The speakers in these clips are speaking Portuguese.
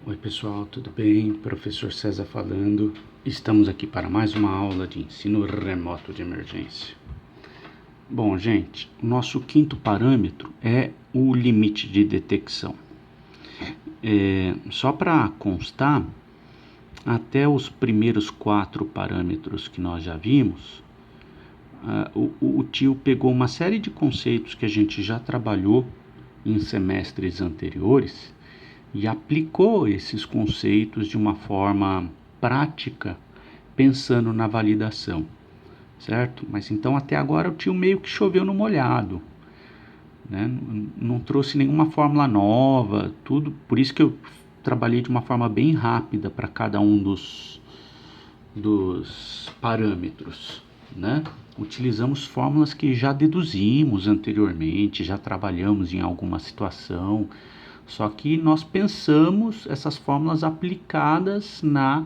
Oi pessoal, tudo bem? Professor César falando. Estamos aqui para mais uma aula de ensino remoto de emergência. Bom, gente, o nosso quinto parâmetro é o limite de detecção. Só para constar, até os primeiros 4 parâmetros que nós já vimos, o tio pegou uma série de conceitos que a gente já trabalhou em semestres anteriores e aplicou esses conceitos de uma forma prática, pensando na validação, certo? Mas então até agora o tio meio que choveu no molhado, né? Não trouxe nenhuma fórmula nova, tudo, por isso que eu trabalhei de uma forma bem rápida para cada um dos parâmetros, né? Utilizamos fórmulas que já deduzimos anteriormente, já trabalhamos em alguma situação, só que nós pensamos essas fórmulas aplicadas na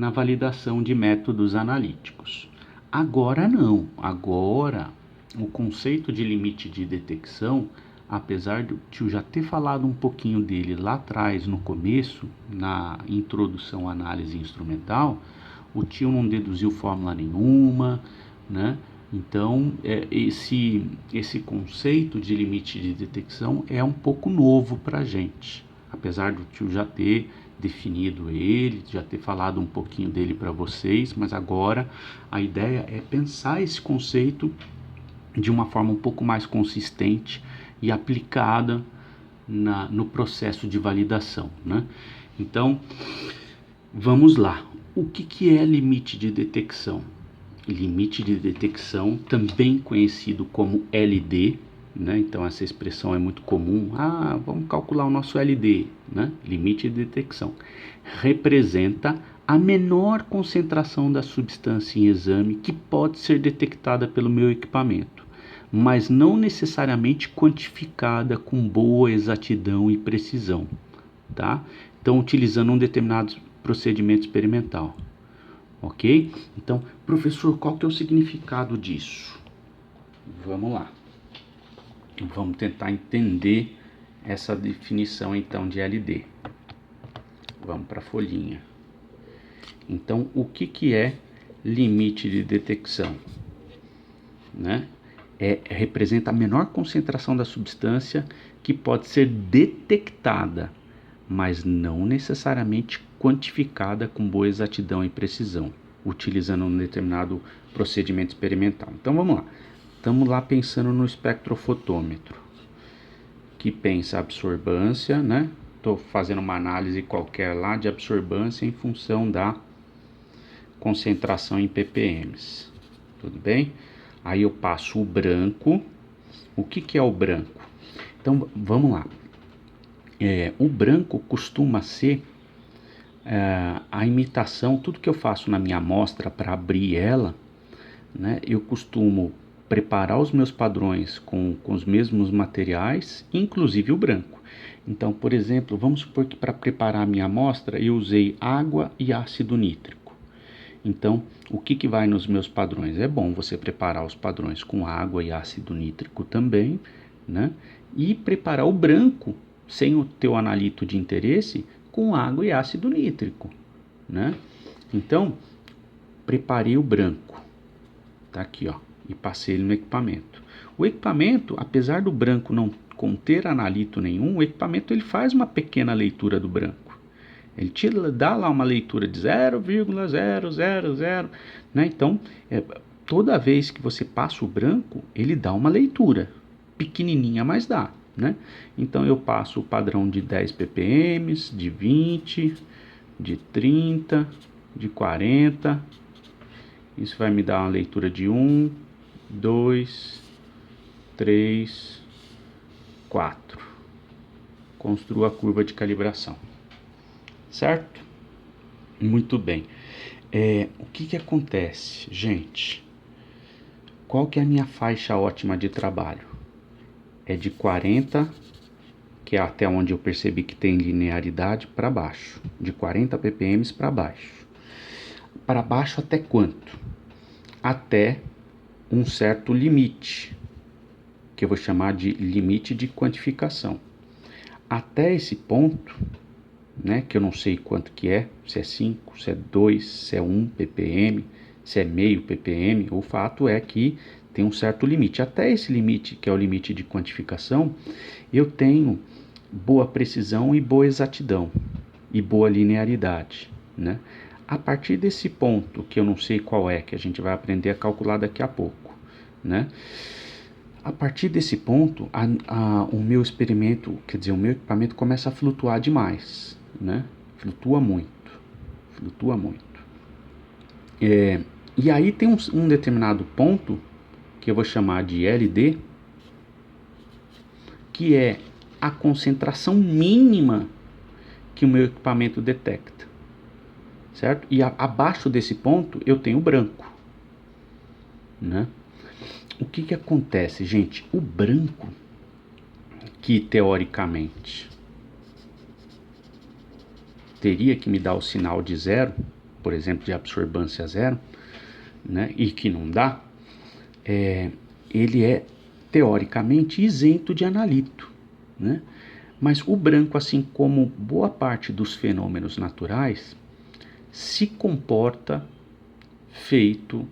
validação de métodos analíticos. Agora não, agora o conceito de limite de detecção, apesar de eu já ter falado um pouquinho dele lá atrás, no começo, na introdução à análise instrumental, o tio não deduziu fórmula nenhuma, né? Então, esse conceito de limite de detecção é um pouco novo para a gente, apesar do tio já ter definido ele, já ter falado um pouquinho dele para vocês, mas agora a ideia é pensar esse conceito de uma forma um pouco mais consistente e aplicada no processo de validação, né? Então, vamos lá. O que é limite de detecção? Limite de detecção, também conhecido como LD, né? Então essa expressão é muito comum. Vamos calcular o nosso LD, né? Limite de detecção. Representa a menor concentração da substância em exame que pode ser detectada pelo meu equipamento, mas não necessariamente quantificada com boa exatidão e precisão, tá? Então, utilizando um determinado procedimento experimental. Ok? Então, professor, qual que é o significado disso? Vamos lá. Vamos tentar entender essa definição então de LD. Vamos para a folhinha. Então, o que é limite de detecção? Né? Representa a menor concentração da substância que pode ser detectada, mas não necessariamente quantificada com boa exatidão e precisão, utilizando um determinado procedimento experimental. Então vamos lá. Estamos lá pensando no espectrofotômetro, que pensa a absorbância, né? Estou fazendo uma análise qualquer lá de absorbância em função da concentração em ppm. Tudo bem? Aí eu passo o branco. O que é o branco? Então vamos lá. O branco costuma ser a imitação, tudo que eu faço na minha amostra para abrir ela, né, eu costumo preparar os meus padrões com os mesmos materiais, inclusive o branco. Então, por exemplo, vamos supor que para preparar a minha amostra eu usei água e ácido nítrico. Então, o que vai nos meus padrões? É bom você preparar os padrões com água e ácido nítrico também, né? E preparar o branco, sem o teu analito de interesse, com água e ácido nítrico, né? Então, preparei o branco, tá aqui, ó, e passei ele no equipamento. O equipamento, apesar do branco não conter analito nenhum, o equipamento ele faz uma pequena leitura do branco. Ele te dá lá uma leitura de 0,000, né? Então, toda vez que você passa o branco, ele dá uma leitura, pequenininha, mas dá, né? Então, eu passo o padrão de 10 ppm, de 20, de 30, de 40. Isso vai me dar uma leitura de 1, 2, 3, 4. Construa a curva de calibração. Certo? Muito bem. O que acontece, gente? Qual que é a minha faixa ótima de trabalho? É de 40, que é até onde eu percebi que tem linearidade, para baixo. De 40 ppm para baixo. Para baixo até quanto? Até um certo limite, que eu vou chamar de limite de quantificação. Até esse ponto, né, que eu não sei quanto que é, se é 5, se é 2, se é 1 ppm, se é meio ppm, o fato é que tem um certo limite. Até esse limite, que é o limite de quantificação, eu tenho boa precisão e boa exatidão e boa linearidade, né? A partir desse ponto, que eu não sei qual é, que a gente vai aprender a calcular daqui a pouco, né? A partir desse ponto, o meu experimento, quer dizer, o meu equipamento começa a flutuar demais, né? Flutua muito, flutua muito. E aí tem um determinado ponto, que eu vou chamar de LD, que é a concentração mínima que o meu equipamento detecta, certo? E abaixo desse ponto eu tenho branco, né? O que acontece, gente? O branco, que teoricamente teria que me dar o sinal de zero, por exemplo, de absorbância zero, né? E que não dá, ele é teoricamente isento de analito, né? Mas o branco, assim como boa parte dos fenômenos naturais, se comporta feito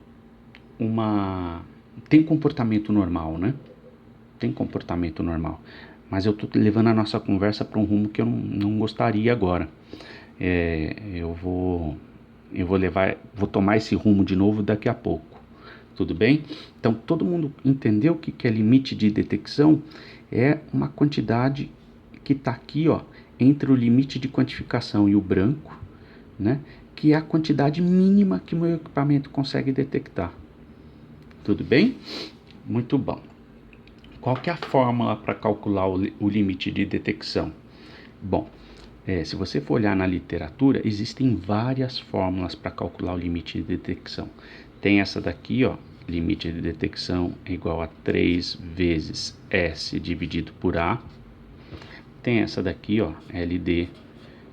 tem comportamento normal, né? Tem comportamento normal. Mas eu tô levando a nossa conversa para um rumo que eu não gostaria agora. Eu vou tomar esse rumo de novo daqui a pouco. Tudo bem? Então, todo mundo entendeu o que é limite de detecção? É uma quantidade que está aqui, ó, entre o limite de quantificação e o branco, né? Que é a quantidade mínima que o meu equipamento consegue detectar. Tudo bem? Muito bom. Qual que é a fórmula para calcular o limite de detecção? Bom, se você for olhar na literatura, existem várias fórmulas para calcular o limite de detecção. Tem essa daqui, ó, limite de detecção é igual a 3 vezes S dividido por A. Tem essa daqui, ó, LD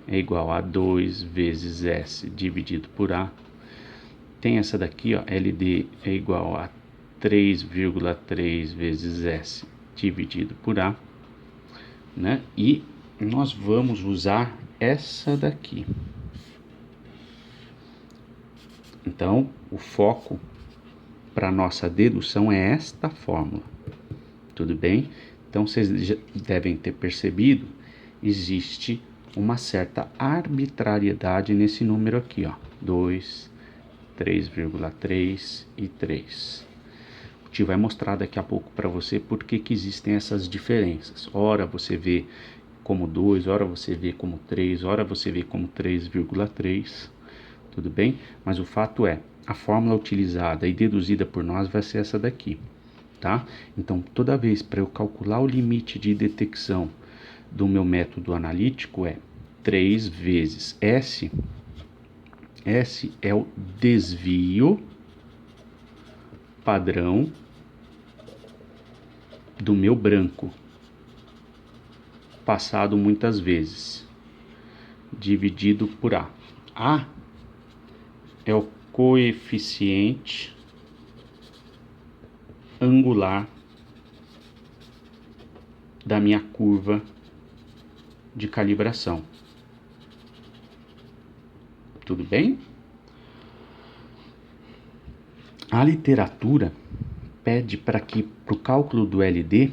é igual a 2 vezes S dividido por A. Tem essa daqui, ó, LD é igual a 3,3 vezes S dividido por A, né? E nós vamos usar essa daqui. Então, o foco para nossa dedução é esta fórmula. Tudo bem? Então, vocês já devem ter percebido, existe uma certa arbitrariedade nesse número aqui, ó. 2, 3,3 e 3. O tio vai mostrar daqui a pouco para você por que existem essas diferenças. Ora você vê como 2, ora você vê como 3, ora você vê como 3,3. Tudo bem? Mas o fato é, a fórmula utilizada e deduzida por nós vai ser essa daqui, tá? Então, toda vez para eu calcular o limite de detecção do meu método analítico é 3 vezes S. S é o desvio padrão do meu branco, passado muitas vezes, dividido por A. A é o coeficiente angular da minha curva de calibração. Tudo bem? A literatura pede para que para o cálculo do LD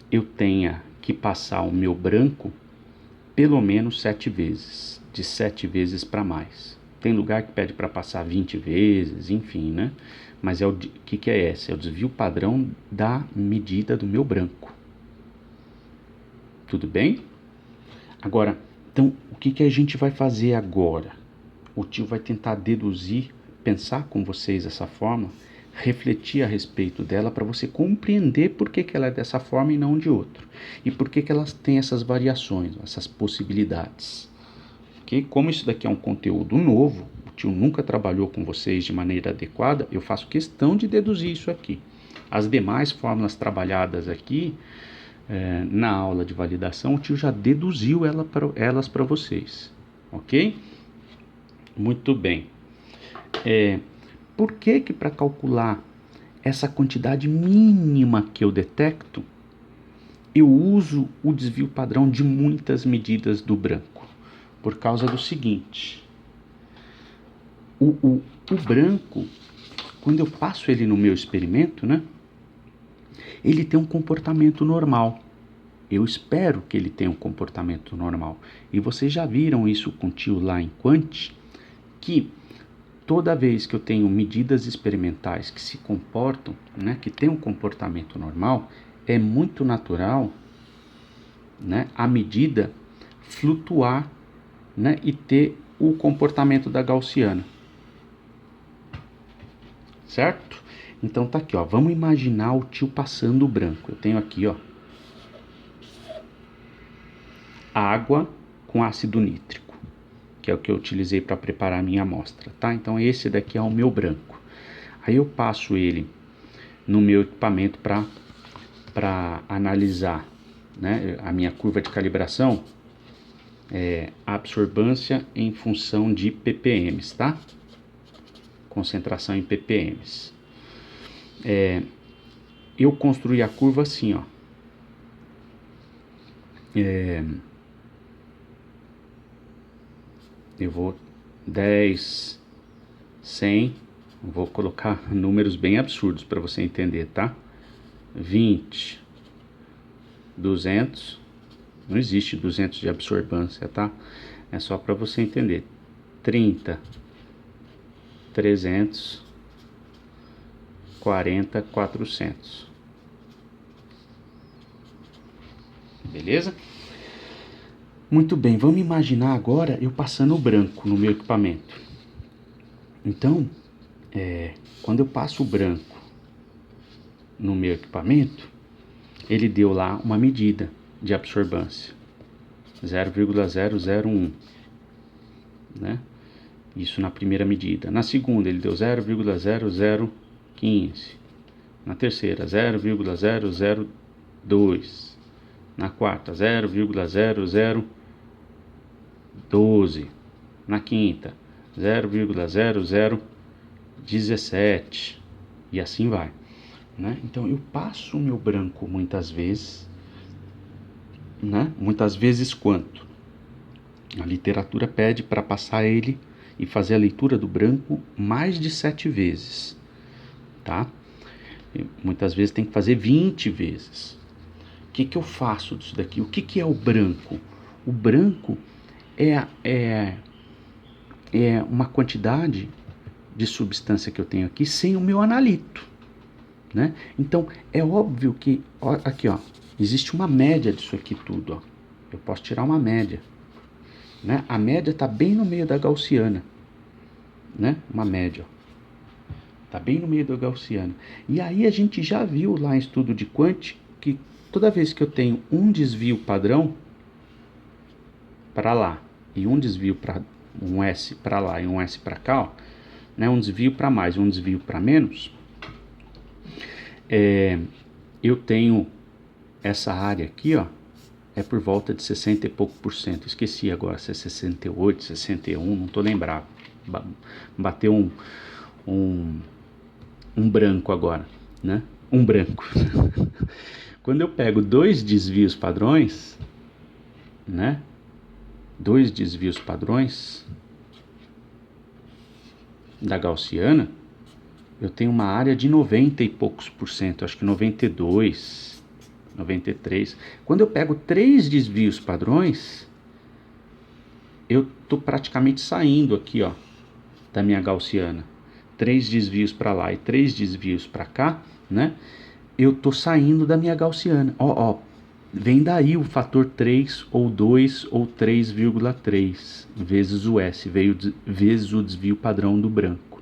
eu tenha que passar o meu branco pelo menos 7 vezes, de 7 vezes para mais. Tem lugar que pede para passar 20 vezes, enfim, né? Mas o que é esse? É o desvio padrão da medida do meu branco. Tudo bem? Agora, então, o que a gente vai fazer agora? O tio vai tentar deduzir, pensar com vocês essa forma, refletir a respeito dela para você compreender por que ela é dessa forma e não de outro. E por que elas têm essas variações, essas possibilidades. Okay? Como isso daqui é um conteúdo novo, o tio nunca trabalhou com vocês de maneira adequada, eu faço questão de deduzir isso aqui. As demais fórmulas trabalhadas aqui, na aula de validação, o tio já deduziu elas para vocês. Ok? Muito bem. Por que para calcular essa quantidade mínima que eu detecto, eu uso o desvio padrão de muitas medidas do branco? Por causa do seguinte, o branco, quando eu passo ele no meu experimento, né, ele tem um comportamento normal. Eu espero que ele tenha um comportamento normal. E vocês já viram isso com o tio lá em Quant, que toda vez que eu tenho medidas experimentais que se comportam, né, que tem um comportamento normal, é muito natural, né, a medida flutuar, né, e ter o comportamento da gaussiana. Certo? Então tá aqui, ó. Vamos imaginar o tio passando o branco. Eu tenho aqui, ó, água com ácido nítrico, que é o que eu utilizei para preparar a minha amostra, tá? Então esse daqui é o meu branco. Aí eu passo ele no meu equipamento para analisar, né, a minha curva de calibração, a absorbância em função de ppm, tá? Concentração em ppm. Eu construí a curva assim, ó. Eu vou 10, 100, vou colocar números bem absurdos para você entender, tá? 20, 200, não existe 200 de absorbância, tá? É só para você entender. 30, 300, 40, 400. Beleza? Muito bem, vamos imaginar agora eu passando o branco no meu equipamento. Então, quando eu passo o branco no meu equipamento, ele deu lá uma medida de absorbância, 0,001, né? Isso na primeira medida. Na segunda ele deu 0,0015. Na terceira, 0,002. Na quarta, 0,0012. Na quinta, 0,0017. E assim vai, né? Então eu passo o meu branco muitas vezes, né? Muitas vezes quanto? A literatura pede para passar ele e fazer a leitura do branco mais de 7 vezes, tá? E muitas vezes tem que fazer 20 vezes. O que eu faço disso daqui? O que é o branco? O branco é uma quantidade de substância que eu tenho aqui sem o meu analito, né? Então é óbvio que, ó, aqui, ó, existe uma média disso aqui tudo, ó. Eu posso tirar uma média, né? A média está bem no meio da gaussiana, né? Uma média, ó. Tá bem no meio da gaussiana. E aí a gente já viu lá em estudo de Quant que toda vez que eu tenho um desvio padrão para lá e um desvio para um S para lá e um S para cá, ó, né? Um desvio para mais e um desvio para menos, eu tenho essa área aqui, ó, é por volta de 60 e pouco por cento. Esqueci agora se é 68, 61, não tô lembrado. Bateu um branco agora, né? Um branco. Quando eu pego dois desvios padrões, né? Dois desvios padrões da gaussiana, eu tenho uma área de 90 e poucos por cento, acho que 92, 93. Quando eu pego 3 desvios padrões, eu tô praticamente saindo aqui, ó, da minha gaussiana. 3 desvios para lá e 3 desvios para cá, né? Eu tô saindo da minha gaussiana. Ó, vem daí o fator 3 ou 2 ou 3,3 vezes o S, vezes o desvio padrão do branco.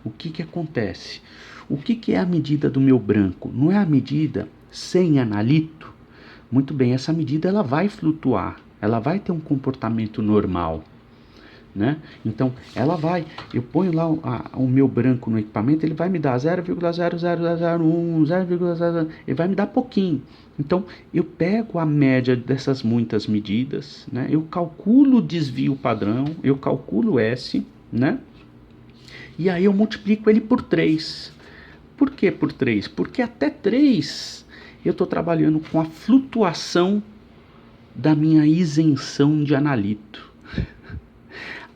O que acontece? O que é a medida do meu branco? Não é a medida sem analito? Muito bem, essa medida ela vai flutuar, ela vai ter um comportamento normal, né? Então, ela vai, eu ponho lá o meu branco no equipamento, ele vai me dar 0,0001, 0,00, ele vai me dar pouquinho. Então, eu pego a média dessas muitas medidas, né? Eu calculo o desvio padrão, eu calculo S, né? E aí eu multiplico ele por 3. Por que por 3? Porque até 3 eu estou trabalhando com a flutuação da minha isenção de analito.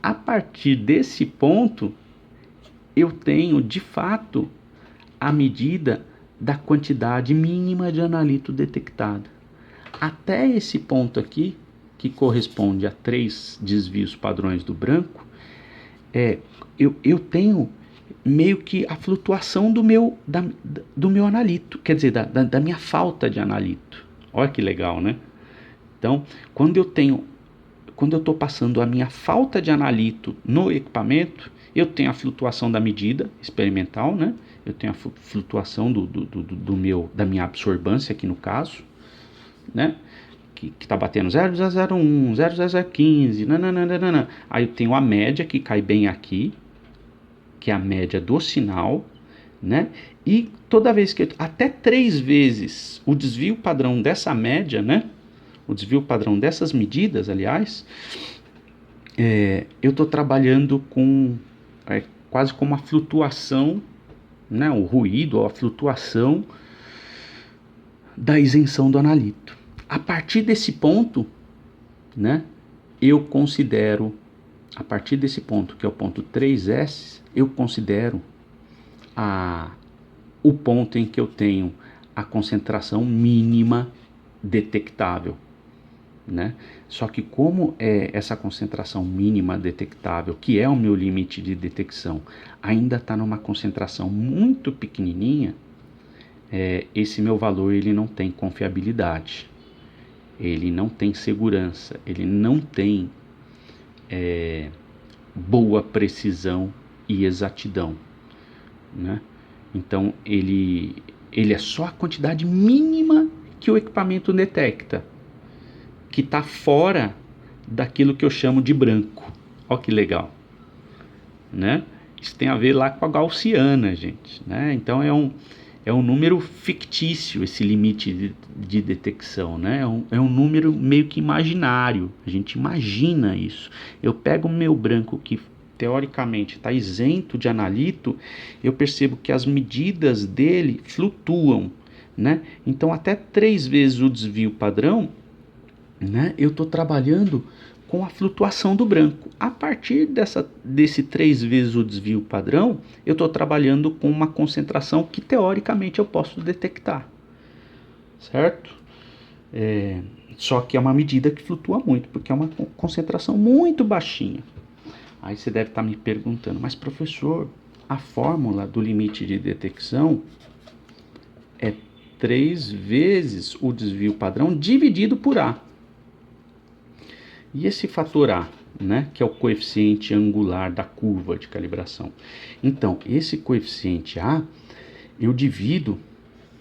A partir desse ponto, eu tenho, de fato, a medida da quantidade mínima de analito detectada. Até esse ponto aqui, que corresponde a 3 desvios padrões do branco, eu tenho meio que a flutuação do meu analito, quer dizer, da minha falta de analito. Olha que legal, né? Então, quando eu estou passando a minha falta de analito no equipamento, eu tenho a flutuação da medida experimental, né? Eu tenho a flutuação da minha absorbância aqui no caso, né? Que está batendo 0,001, 0,015, nananana. Aí eu tenho a média que cai bem aqui, que é a média do sinal, né? E toda vez que até 3 vezes o desvio padrão dessa média, né? O desvio padrão dessas medidas, aliás, eu estou trabalhando com quase como a flutuação, né? O ruído ou a flutuação da isenção do analito. A partir desse ponto, né? Eu considero, a partir desse ponto, que é o ponto 3S, eu considero o ponto em que eu tenho a concentração mínima detectável, né? Só que como essa concentração mínima detectável, que é o meu limite de detecção, ainda está numa concentração muito pequenininha, esse meu valor ele não tem confiabilidade, ele não tem segurança, ele não tem boa precisão e exatidão, né? Então ele é só a quantidade mínima que o equipamento detecta, que está fora daquilo que eu chamo de branco. Olha que legal, né? Isso tem a ver lá com a gaussiana, gente, né? Então é um número fictício esse limite de detecção, né? É um número meio que imaginário, a gente imagina isso. Eu pego o meu branco que teoricamente está isento de analito, eu percebo que as medidas dele flutuam, né? Então até 3 vezes o desvio padrão, né? Eu estou trabalhando com a flutuação do branco. A partir desse 3 vezes o desvio padrão, eu estou trabalhando com uma concentração que teoricamente eu posso detectar, certo? Só que é uma medida que flutua muito, porque é uma concentração muito baixinha. Aí você deve estar me perguntando, mas professor, a fórmula do limite de detecção é 3 vezes o desvio padrão dividido por A. E esse fator A, né, que é o coeficiente angular da curva de calibração. Então, esse coeficiente A, eu divido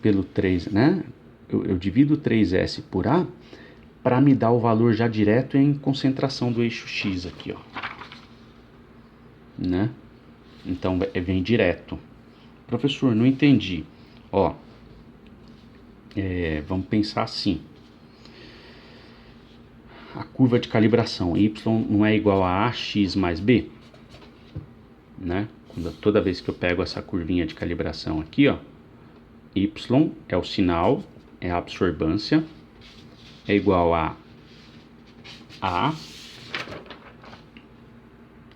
pelo 3, né? Eu divido 3S por A para me dar o valor já direto em concentração do eixo X aqui, ó. Né? Então, vem direto. Professor, não entendi. Ó, vamos pensar assim. A curva de calibração y não é igual a ax mais b, né? Toda vez que eu pego essa curvinha de calibração aqui, ó, y é o sinal, é a absorbância, é igual a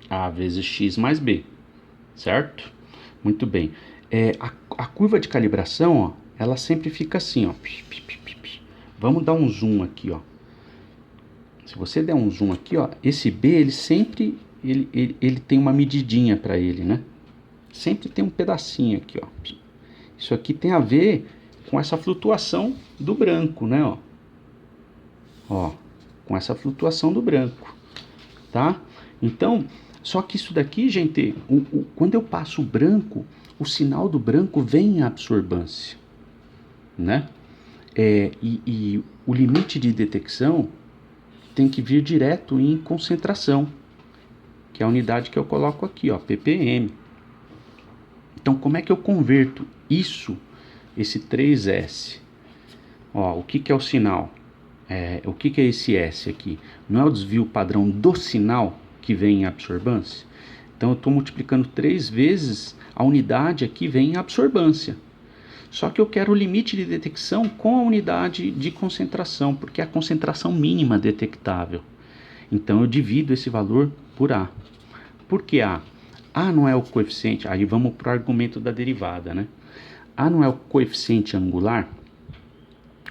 A vezes x mais b, certo? Muito bem. A curva de calibração, ó, ela sempre fica assim, ó. Vamos dar um zoom aqui, ó. Se você der um zoom aqui, ó, esse B, ele sempre ele tem uma medidinha para ele, né? Sempre tem um pedacinho aqui, ó. Isso aqui tem a ver com essa flutuação do branco, né, ó? Ó, com essa flutuação do branco, tá? Então, só que isso daqui, gente, quando eu passo o branco, o sinal do branco vem em absorbância, né? E o limite de detecção tem que vir direto em concentração, que é a unidade que eu coloco aqui, ó, ppm. Então, como é que eu converto isso, esse 3S? Ó, o que é o sinal? O que é esse S aqui? Não é o desvio padrão do sinal que vem em absorbância? Então, eu estou multiplicando 3 vezes, a unidade aqui vem em absorbância. Só que eu quero o limite de detecção com a unidade de concentração, porque é a concentração mínima detectável. Então eu divido esse valor por A. Por que A? A não é o coeficiente, aí vamos para o argumento da derivada, né? A não é o coeficiente angular?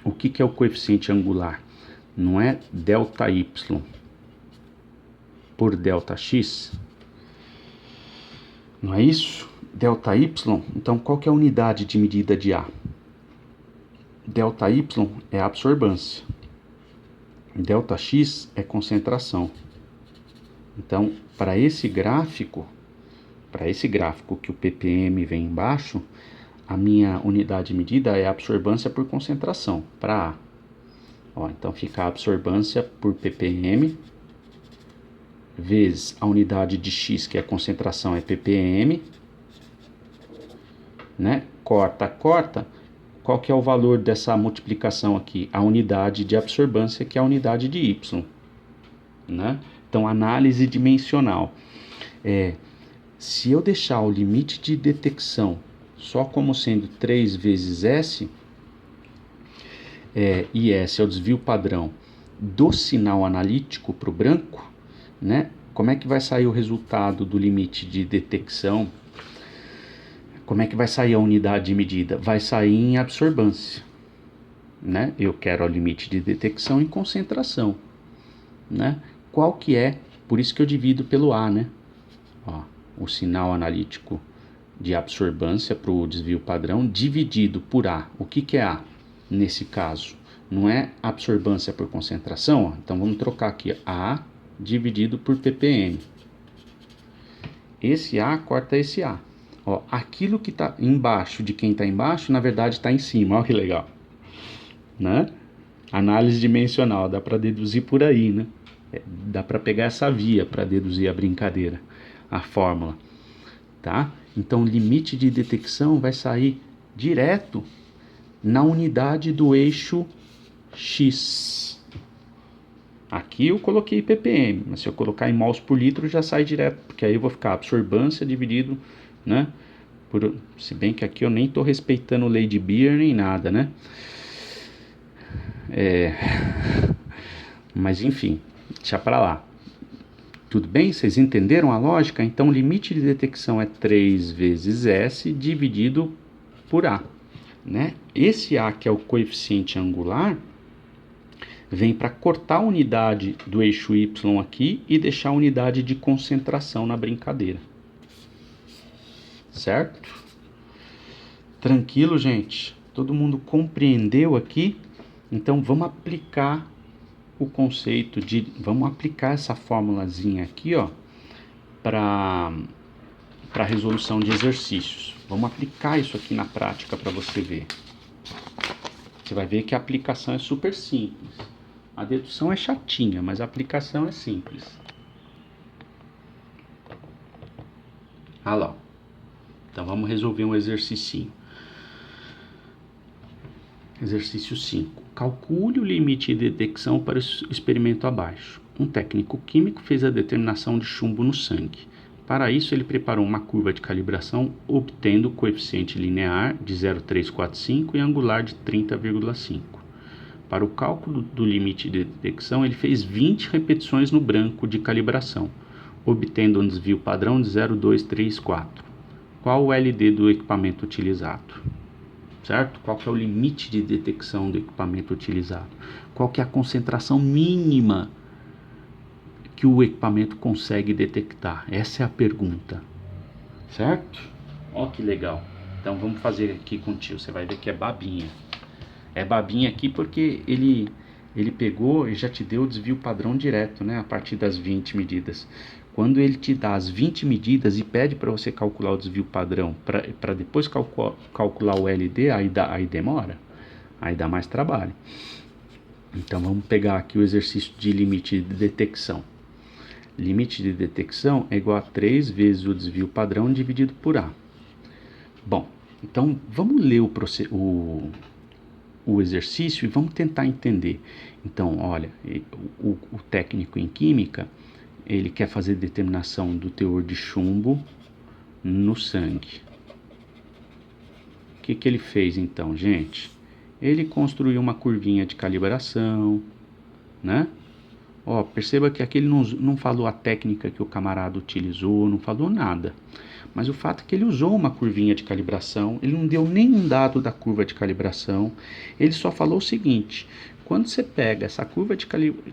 O que é o coeficiente angular? Não é ΔY por ΔX? Não é isso? ΔY, então qual que é a unidade de medida de A? ΔY é a absorbância. ΔX é concentração. Então, para esse gráfico que o ppm vem embaixo, a minha unidade de medida é a absorbância por concentração, para A. Ó, então fica a absorbância por ppm, vezes a unidade de x, que é a concentração, é ppm, né? Corta, corta. Qual que é o valor dessa multiplicação aqui? A unidade de absorbância, que é a unidade de y, né? Então, análise dimensional. Se eu deixar o limite de detecção só como sendo 3 vezes S, e S é o desvio padrão do sinal analítico para o branco, né? Como é que vai sair o resultado do limite de detecção? Como é que vai sair a unidade de medida? Vai sair em absorbância, né? Eu quero o limite de detecção em concentração, né? Qual que é? Por isso que eu divido pelo A, né? Ó, o sinal analítico de absorbância para o desvio padrão dividido por A. O que é A nesse caso? Não é absorbância por concentração? Ó. Então vamos trocar aqui, A dividido por ppm. Esse A corta esse A. Ó, aquilo que está embaixo de quem está embaixo, na verdade está em cima. Olha que legal, né? Análise dimensional, dá para deduzir por aí, né? Dá para pegar essa via para deduzir a brincadeira, a fórmula, tá? Então, o limite de detecção vai sair direto na unidade do eixo X. Aqui eu coloquei ppm, mas se eu colocar em mols por litro já sai direto, porque aí eu vou ficar absorbância dividido, né? Se bem que aqui eu nem estou respeitando lei de Beer nem nada, né? Mas enfim, deixa para lá. Tudo bem? Vocês entenderam a lógica? Então, o limite de detecção é 3 vezes S dividido por A, né? Esse A, que é o coeficiente angular, vem para cortar a unidade do eixo Y aqui e deixar a unidade de concentração na brincadeira. Certo? Tranquilo, gente? Todo mundo compreendeu aqui? Então, vamos aplicar o conceito de... Vamos aplicar essa formulazinha aqui, ó, para resolução de exercícios. Vamos aplicar isso aqui na prática para você ver. Você vai ver que a aplicação é super simples. A dedução é chatinha, mas a aplicação é simples. Ah lá. Então vamos resolver um exercício. Exercício 5. Calcule o limite de detecção para o experimento abaixo. Um técnico químico fez a determinação de chumbo no sangue. Para isso, ele preparou uma curva de calibração, obtendo coeficiente linear de 0,345 e angular de 30,5. Para o cálculo do limite de detecção, ele fez 20 repetições no branco de calibração, obtendo um desvio padrão de 0,234. Qual o LD do equipamento utilizado? Certo? Qual que é o limite de detecção do equipamento utilizado? Qual que é a concentração mínima que o equipamento consegue detectar? Essa é a pergunta. Certo? Ó que legal. Então vamos fazer aqui contigo. Você vai ver que é babinha. É babinha aqui porque ele pegou e já te deu o desvio padrão direto, né? A partir das 20 medidas. Quando ele te dá as 20 medidas e pede para você calcular o desvio padrão, para depois calcular o LD, aí demora, aí dá mais trabalho. Então vamos pegar aqui o exercício de limite de detecção. Limite de detecção é igual a 3 vezes o desvio padrão dividido por A. Bom, então vamos ler o exercício e vamos tentar entender. Então, olha, o técnico em química, ele quer fazer determinação do teor de chumbo no sangue. O que ele fez então, gente? Ele construiu uma curvinha de calibração, né? Ó, perceba que aqui ele não falou a técnica que o camarada utilizou, não falou nada. Mas o fato é que ele usou uma curvinha de calibração, ele não deu nenhum dado da curva de calibração, ele só falou o seguinte: quando você pega essa curva de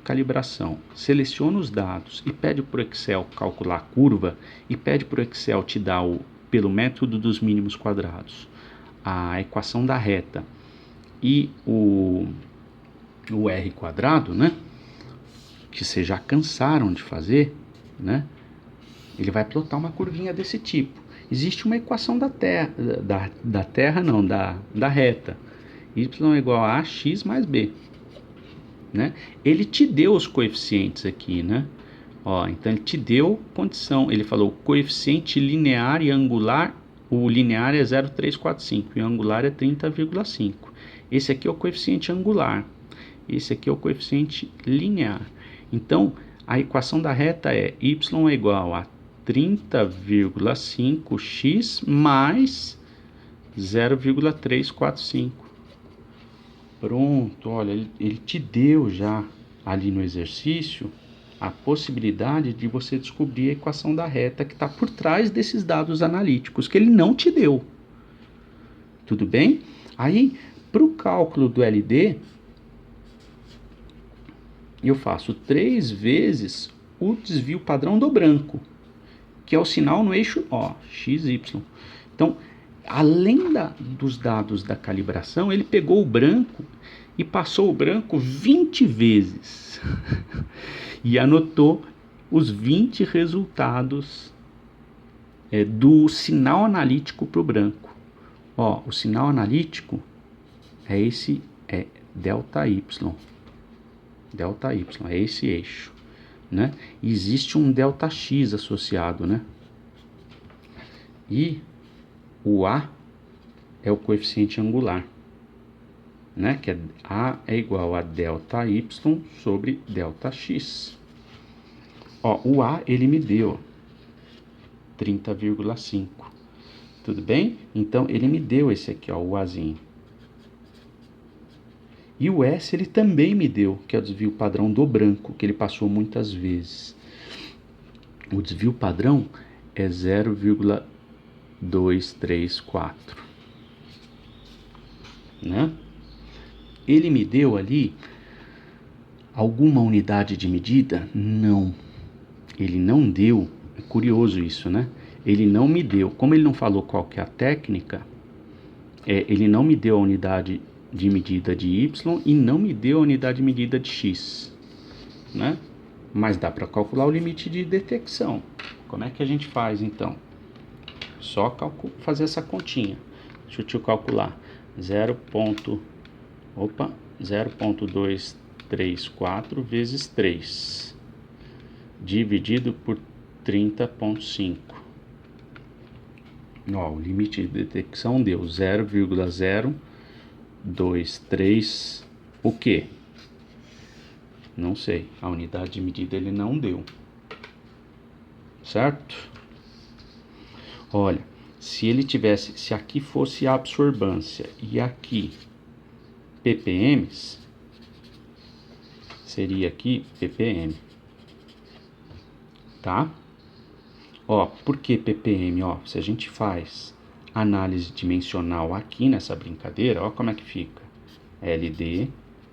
calibração, seleciona os dados e pede para o Excel calcular a curva, e pede para o Excel te dar, pelo método dos mínimos quadrados, a equação da reta e o R quadrado, né? Que vocês já cansaram de fazer, né? Ele vai plotar uma curvinha desse tipo. Existe uma equação da reta. Y é igual a x mais b, né? Ele te deu os coeficientes aqui, né? Ó, então ele te deu condição. Ele falou coeficiente linear e angular. O linear é 0,345 e o angular é 30,5. Esse aqui é o coeficiente angular. Esse aqui é o coeficiente linear. Então, a equação da reta é y é igual a 30,5x mais 0,345. Pronto, olha, ele te deu já ali no exercício a possibilidade de você descobrir a equação da reta que está por trás desses dados analíticos que ele não te deu. Tudo bem? Aí, para o cálculo do LD, eu faço 3 vezes o desvio padrão do branco, que é o sinal no eixo x, y. Então, além dos dados da calibração, ele pegou o branco e passou o branco 20 vezes e anotou os 20 resultados do sinal analítico para o branco. Ó, o sinal analítico é esse, é ΔY. ΔY, é esse eixo, né? E existe um ΔX associado, né? E o A é o coeficiente angular, né? Que A é igual a ΔY sobre ΔX. Ó, o A ele me deu 30,5. Tudo bem? Então ele me deu esse aqui, ó, o Azinho. E o S ele também me deu, que é o desvio padrão do branco, que ele passou muitas vezes. O desvio padrão é 0,234, né? Ele me deu ali alguma unidade de medida? Não. Ele não deu. É curioso isso, né? Ele não me deu. Como ele não falou qual que é a técnica, ele não me deu a unidade de medida de Y e não me deu a unidade de medida de X, né? Mas dá para calcular o limite de detecção. Como é que a gente faz então? Só fazer essa continha. Deixa eu te calcular. 0,234 vezes 3 dividido por 30,5. Ó, o limite de detecção deu 0,023 o quê? Não sei, a unidade de medida ele não deu, certo? Olha, se aqui fosse a absorbância e aqui ppms, seria aqui ppm, tá? Ó, por que ppm? Ó, se a gente faz análise dimensional aqui nessa brincadeira, ó como é que fica. LD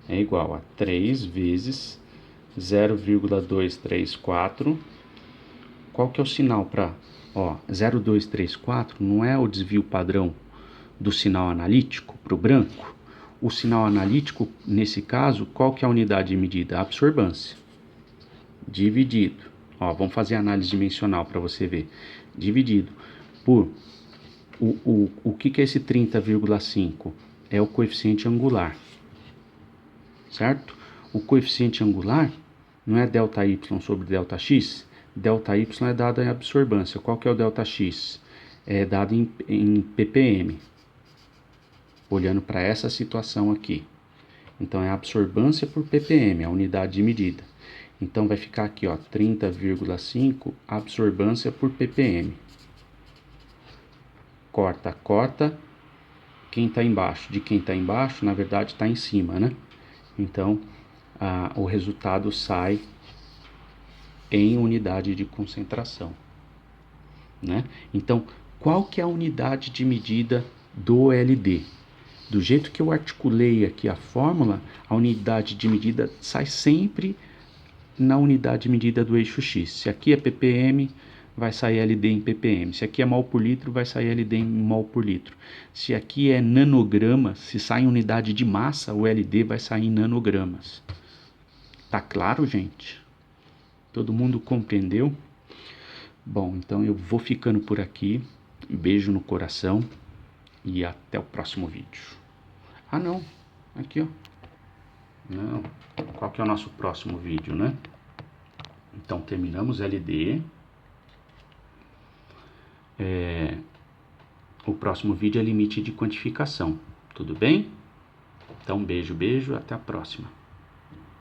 é igual a 3 vezes 0,234. Qual que é o sinal para... Ó, 0,234 não é o desvio padrão do sinal analítico para o branco? O sinal analítico, nesse caso, qual que é a unidade de medida? A absorbância. Dividido. Ó, vamos fazer análise dimensional para você ver. Dividido por... O que é esse 30,5? É o coeficiente angular. Certo? O coeficiente angular não é ΔY sobre ΔX? ΔY é dado em absorbância. Qual que é o ΔX? É dado em ppm. Olhando para essa situação aqui. Então, é a absorbância por ppm, a unidade de medida. Então, vai ficar aqui, ó, 30,5 absorbância por ppm. Corta, corta. Quem está embaixo de quem está embaixo, na verdade, está em cima, né? Então, o resultado sai em unidade de concentração, né? Então, qual que é a unidade de medida do LD? Do jeito que eu articulei aqui a fórmula, a unidade de medida sai sempre na unidade de medida do eixo X. Se aqui é ppm, vai sair LD em ppm. Se aqui é mol por litro, vai sair LD em mol por litro. Se aqui é nanograma, se sai em unidade de massa, o LD vai sair em nanogramas. Tá claro, gente? Todo mundo compreendeu? Bom, então eu vou ficando por aqui. Beijo no coração e até o próximo vídeo. Ah, não. Aqui, ó. Não. Qual que é o nosso próximo vídeo, né? Então, terminamos LD. O próximo vídeo é limite de quantificação. Tudo bem? Então, beijo, beijo. Até a próxima.